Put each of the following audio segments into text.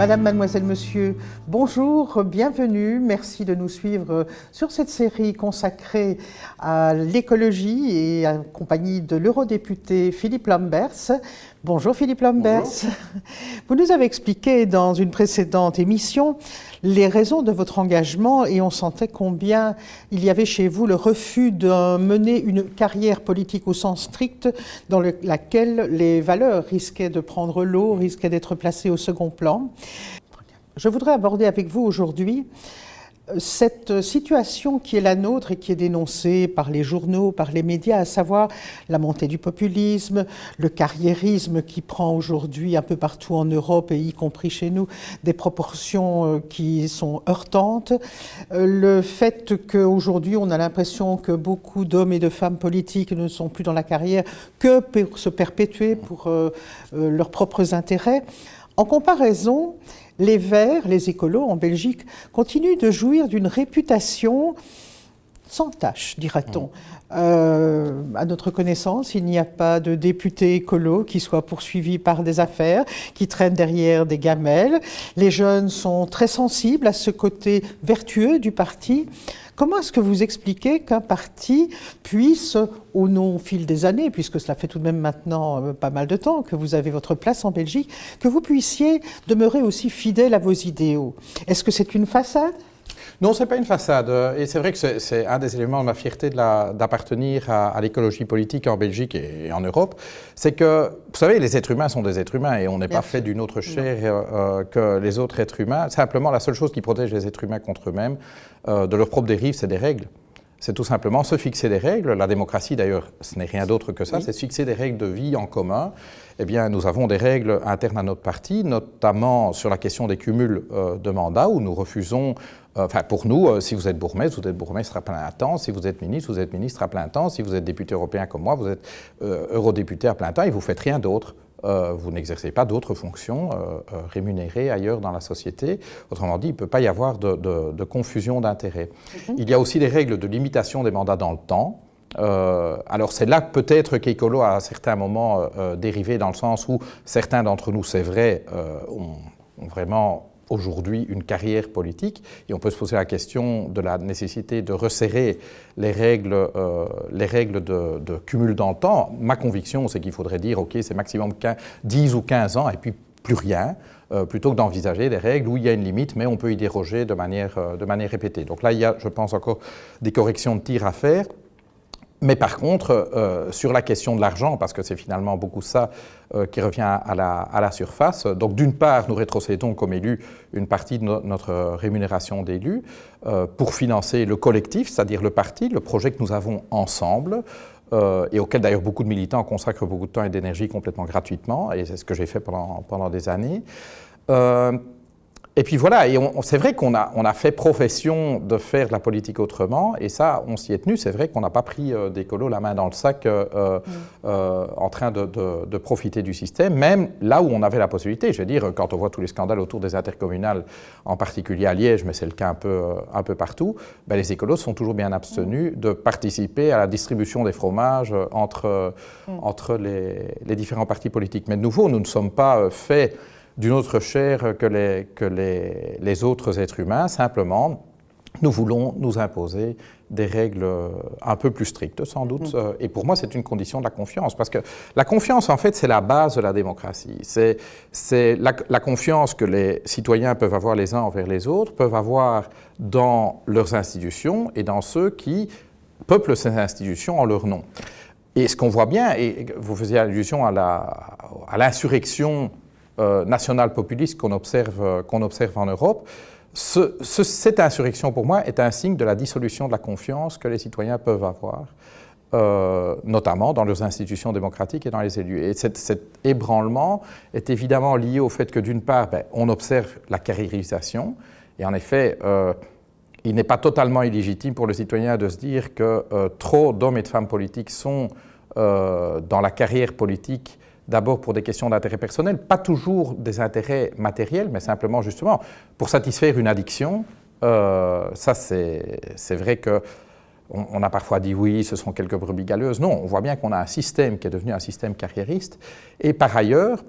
Madame, mademoiselle, monsieur, bonjour, bienvenue. Merci de nous suivre sur cette série consacrée à l'écologie et en compagnie de l'eurodéputé Philippe Lamberts. Bonjour Philippe Lamberts. Bonjour. Vous nous avez expliqué dans une précédente émission les raisons de votre engagement et on sentait combien il y avait chez vous le refus de mener une carrière politique au sens strict dans laquelle les valeurs risquaient de prendre l'eau, risquaient d'être placées au second plan. Je voudrais aborder avec vous aujourd'hui cette situation qui est la nôtre et qui est dénoncée par les journaux, par les médias, à savoir la montée du populisme, le carriérisme qui prend aujourd'hui un peu partout en Europe et y compris chez nous des proportions qui sont heurtantes, le fait qu'aujourd'hui on a l'impression que beaucoup d'hommes et de femmes politiques ne sont plus dans la carrière que pour se perpétuer pour leurs propres intérêts. En comparaison, les Verts, les écolos en Belgique, continuent de jouir d'une réputation sans tache, dira-t-on. À notre connaissance, il n'y a pas de député écolo qui soit poursuivi par des affaires, qui traîne derrière des gamelles. Les jeunes sont très sensibles à ce côté vertueux du parti. Comment est-ce que vous expliquez qu'un parti puisse, au fil des années, puisque cela fait tout de même maintenant pas mal de temps que vous avez votre place en Belgique, que vous puissiez demeurer aussi fidèle à vos idéaux? Est-ce que c'est une façade ? Non, ce n'est pas une façade. Et c'est vrai que c'est un des éléments de ma fierté d'appartenir à l'écologie politique en Belgique et en Europe. C'est que, vous savez, les êtres humains sont des êtres humains et on n'est pas fait d'une autre chair que les autres êtres humains. Simplement, la seule chose qui protège les êtres humains contre eux-mêmes, de leur propre dérive, c'est des règles. C'est tout simplement se fixer des règles. La démocratie, d'ailleurs, ce n'est rien d'autre que ça, c'est se fixer des règles de vie en commun. Eh bien, nous avons des règles internes à notre parti, notamment sur la question des cumuls de mandats, où nous refusons, pour nous, si vous êtes bourgmestre à plein temps, si vous êtes ministre à plein temps, si vous êtes député européen comme moi, vous êtes eurodéputé à plein temps et vous ne faites rien d'autre. Vous n'exercez pas d'autres fonctions rémunérées ailleurs dans la société. Autrement dit, il ne peut pas y avoir de confusion d'intérêts. Il y a aussi des règles de limitation des mandats dans le temps. Alors c'est là peut-être qu'Ecolo a à certains moments dérivé dans le sens où certains d'entre nous, c'est vrai, ont vraiment aujourd'hui une carrière politique et on peut se poser la question de la nécessité de resserrer les règles de cumul dans le temps. Ma conviction, c'est qu'il faudrait dire, ok, c'est maximum 10 ou 15 ans et puis plus rien, plutôt que d'envisager des règles où il y a une limite, mais on peut y déroger de manière répétée. Donc là, il y a, je pense, encore des corrections de tir à faire. Mais par contre, sur la question de l'argent, parce que c'est finalement beaucoup ça qui revient à la surface, donc d'une part, nous rétrocédons comme élus une partie de notre rémunération d'élus pour financer le collectif, c'est-à-dire le parti, le projet que nous avons ensemble, et auquel d'ailleurs beaucoup de militants consacrent beaucoup de temps et d'énergie complètement gratuitement, et c'est ce que j'ai fait pendant des années. Et puis voilà, et c'est vrai qu'on a fait profession de faire de la politique autrement, et ça, on s'y est tenu. C'est vrai qu'on n'a pas pris d'Ecolo la main dans le sac en train de profiter du système, même là où on avait la possibilité. Je veux dire, quand on voit tous les scandales autour des intercommunales, en particulier à Liège, mais c'est le cas un peu partout, ben les écolos sont toujours bien abstenus de participer à la distribution des fromages entre les différents partis politiques. Mais de nouveau, nous ne sommes pas faits d'une autre chair que les autres êtres humains, simplement, nous voulons nous imposer des règles un peu plus strictes, sans doute. Et pour moi, c'est une condition de la confiance, parce que la confiance, en fait, c'est la base de la démocratie. C'est la confiance que les citoyens peuvent avoir les uns envers les autres, peuvent avoir dans leurs institutions et dans ceux qui peuplent ces institutions en leur nom. Et ce qu'on voit bien, et vous faisiez allusion à l'insurrection nationale populiste qu'on observe en Europe, cette insurrection, pour moi, est un signe de la dissolution de la confiance que les citoyens peuvent avoir, notamment dans leurs institutions démocratiques et dans les élus. Et cet ébranlement est évidemment lié au fait que, d'une part, on observe la carriérisation, et en effet, il n'est pas totalement illégitime pour le citoyen de se dire que trop d'hommes et de femmes politiques sont dans la carrière politique d'abord pour des questions d'intérêt personnel, pas toujours des intérêts matériels, mais simplement justement pour satisfaire une addiction. Ça, c'est vrai qu'on a parfois dit oui, ce sont quelques brebis galeuses. Non, on voit bien qu'on a un système qui est devenu un système carriériste. Et par ailleurs,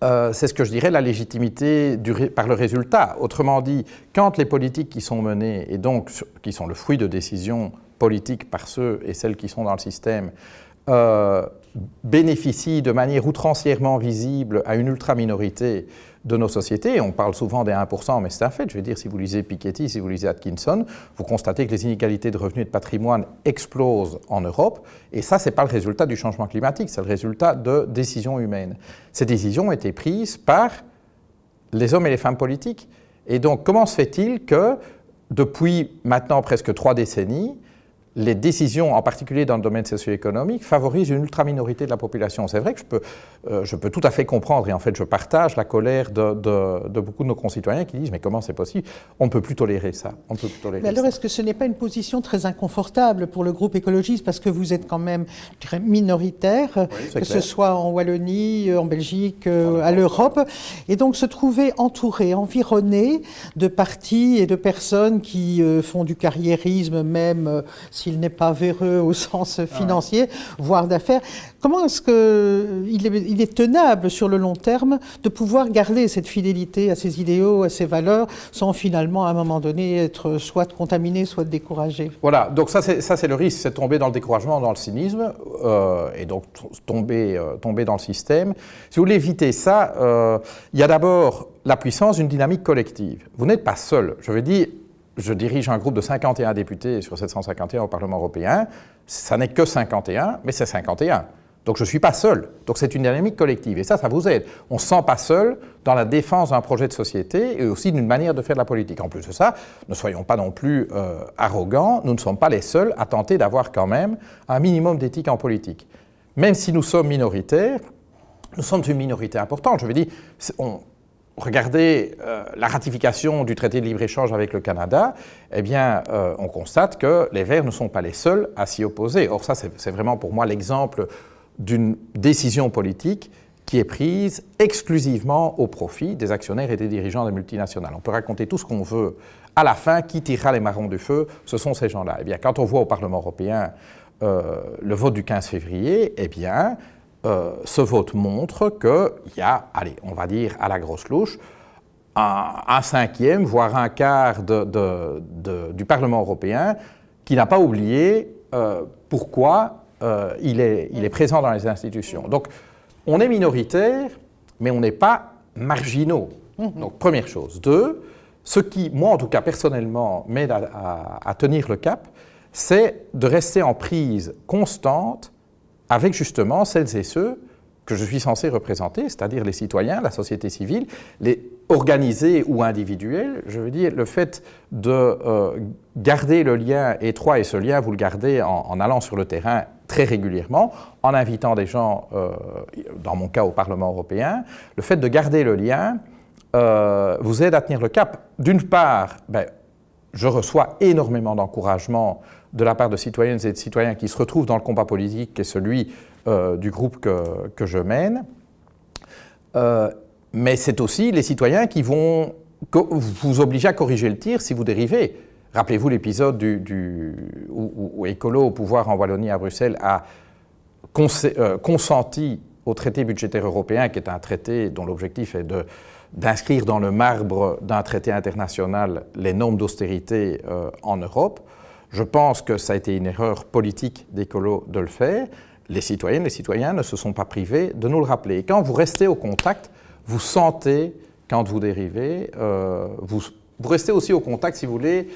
c'est ce que je dirais la légitimité par le résultat. Autrement dit, quand les politiques qui sont menées, et donc qui sont le fruit de décisions politiques par ceux et celles qui sont dans le système, bénéficient de manière outrancièrement visible à une ultra-minorité de nos sociétés, on parle souvent des 1%, mais c'est un fait, je veux dire, si vous lisez Piketty, si vous lisez Atkinson, vous constatez que les inégalités de revenus et de patrimoine explosent en Europe, et ça, ce n'est pas le résultat du changement climatique, c'est le résultat de décisions humaines. Ces décisions ont été prises par les hommes et les femmes politiques. Et donc, comment se fait-il que, depuis maintenant presque 3 décennies, les décisions, en particulier dans le domaine socio-économique, favorisent une ultra-minorité de la population. C'est vrai que je peux tout à fait comprendre, et en fait je partage la colère de beaucoup de nos concitoyens qui disent « mais comment c'est possible? On ne peut plus tolérer ça. » On ne peut plus tolérer mais alors, ça. est-ce que ce n'est pas une position très inconfortable pour le groupe écologiste, parce que vous êtes quand même très minoritaire, oui, que ce soit en Wallonie, en Belgique, à l'Europe, et donc se trouver entouré, environné de partis et de personnes qui font du carriérisme même, s'il n'est pas véreux au sens financier, voire d'affaires. Comment est-ce qu'il est tenable sur le long terme de pouvoir garder cette fidélité à ses idéaux, à ses valeurs, sans finalement, à un moment donné, être soit contaminé, soit découragé? Voilà, donc ça c'est le risque, c'est tomber dans le découragement, dans le cynisme, et donc tomber dans le système. Si vous voulez éviter ça, il y a d'abord la puissance d'une dynamique collective. Vous n'êtes pas seul, je veux dire, je dirige un groupe de 51 députés sur 751 au Parlement européen. Ça n'est que 51, mais c'est 51. Donc je ne suis pas seul. Donc c'est une dynamique collective. Et ça vous aide. On ne se sent pas seul dans la défense d'un projet de société et aussi d'une manière de faire de la politique. En plus de ça, ne soyons pas non plus arrogants. Nous ne sommes pas les seuls à tenter d'avoir quand même un minimum d'éthique en politique. Même si nous sommes minoritaires, nous sommes une minorité importante. Je veux dire, regardez la ratification du traité de libre-échange avec le Canada, eh bien, on constate que les Verts ne sont pas les seuls à s'y opposer. Or, ça, c'est vraiment pour moi l'exemple d'une décision politique qui est prise exclusivement au profit des actionnaires et des dirigeants des multinationales. On peut raconter tout ce qu'on veut. À la fin, qui tirera les marrons du feu? Ce sont ces gens-là. Eh bien, quand on voit au Parlement européen le vote du 15 février, eh bien, ce vote montre qu'il y a, allez, on va dire à la grosse louche, un cinquième, voire un quart du Parlement européen qui n'a pas oublié pourquoi il est présent dans les institutions. Donc, on est minoritaire, mais on n'est pas marginaux. Donc, première chose. 2, ce qui, moi en tout cas personnellement, m'aide à tenir le cap, c'est de rester en prise constante avec justement celles et ceux que je suis censé représenter, c'est-à-dire les citoyens, la société civile, les organisés ou individuels. Je veux dire, le fait de garder le lien étroit, et ce lien, vous le gardez en allant sur le terrain très régulièrement, en invitant des gens, dans mon cas au Parlement européen, le fait de garder le lien vous aide à tenir le cap. D'une part, je reçois énormément d'encouragement de la part de citoyennes et de citoyens qui se retrouvent dans le combat politique qui est celui du groupe que je mène. Mais c'est aussi les citoyens qui vont vous obliger à corriger le tir si vous dérivez. Rappelez-vous l'épisode où Écolo au pouvoir en Wallonie à Bruxelles a consenti au traité budgétaire européen, qui est un traité dont l'objectif est d'inscrire dans le marbre d'un traité international les normes d'austérité en Europe. Je pense que ça a été une erreur politique d'Écolo de le faire. Les citoyennes, les citoyens ne se sont pas privés de nous le rappeler. Et quand vous restez au contact, vous sentez, quand vous dérivez, vous restez aussi au contact, si vous voulez,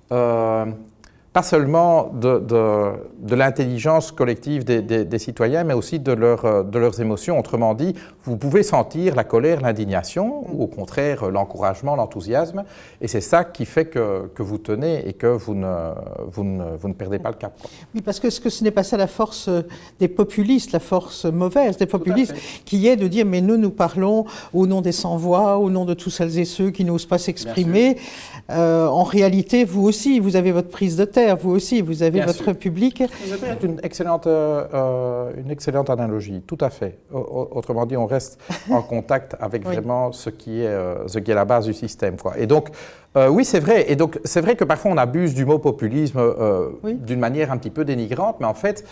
pas seulement de l'intelligence collective des citoyens, mais aussi de leurs émotions. Autrement dit, vous pouvez sentir la colère, l'indignation, ou au contraire l'encouragement, l'enthousiasme, et c'est ça qui fait que vous tenez et que vous ne perdez pas le cap. Oui, parce que ce n'est pas ça la force des populistes, la force mauvaise des populistes, qui est de dire, mais nous parlons au nom des sans-voix, au nom de tous celles et ceux qui n'osent pas s'exprimer. En réalité, vous aussi, vous avez votre prise de terre, vous aussi, vous avez votre public. C'est une excellente analogie, tout à fait. Autrement dit, on reste en contact avec vraiment ce qui est la base du système, quoi. Et donc, oui, c'est vrai. Et donc, c'est vrai que parfois on abuse du mot populisme d'une manière un petit peu dénigrante, mais en fait,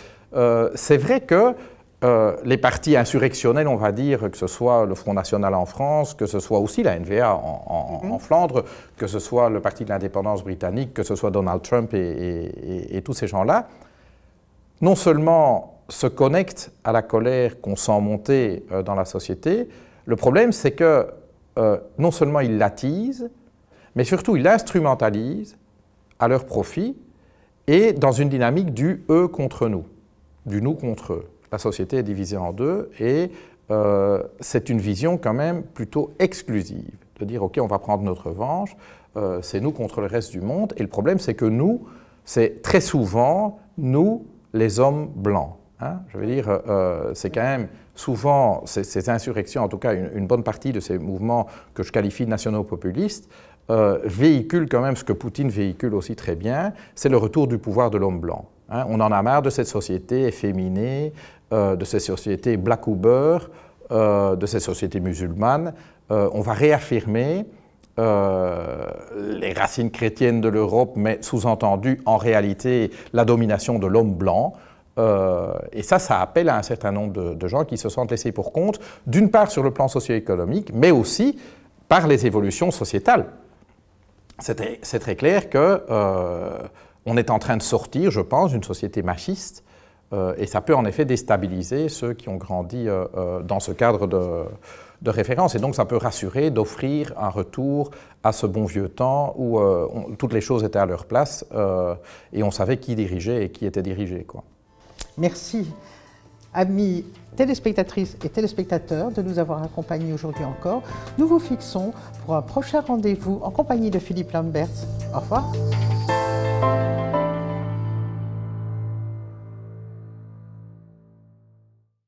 c'est vrai que les partis insurrectionnels, on va dire, que ce soit le Front National en France, que ce soit aussi la NVA en Flandre, que ce soit le Parti de l'indépendance britannique, que ce soit Donald Trump et tous ces gens-là, non seulement se connectent à la colère qu'on sent monter dans la société, le problème c'est que non seulement ils l'attisent, mais surtout ils l'instrumentalisent à leur profit et dans une dynamique du « eux contre nous », du « nous contre eux ». La société est divisée en deux et c'est une vision quand même plutôt exclusive, de dire « ok, on va prendre notre revanche, c'est nous contre le reste du monde ». Et le problème c'est que nous, c'est très souvent nous, les hommes blancs. Hein. Je veux dire, c'est quand même souvent ces insurrections, en tout cas une bonne partie de ces mouvements que je qualifie de nationaux-populistes, véhiculent quand même ce que Poutine véhicule aussi très bien, c'est le retour du pouvoir de l'homme blanc. Hein. On en a marre de cette société efféminée, de ces sociétés black ou beurre, de ces sociétés musulmanes. On va réaffirmer les racines chrétiennes de l'Europe, mais sous-entendu en réalité la domination de l'homme blanc. Et ça appelle à un certain nombre de gens qui se sentent laissés pour compte, d'une part sur le plan socio-économique, mais aussi par les évolutions sociétales. C'est très clair qu'on est en train de sortir, je pense, d'une société machiste, et ça peut en effet déstabiliser ceux qui ont grandi dans ce cadre de référence. Et donc ça peut rassurer d'offrir un retour à ce bon vieux temps où toutes les choses étaient à leur place et on savait qui dirigeait et qui était dirigé, quoi. Merci, amis téléspectatrices et téléspectateurs, de nous avoir accompagnés aujourd'hui encore. Nous vous fixons pour un prochain rendez-vous en compagnie de Philippe Lamberts. Au revoir.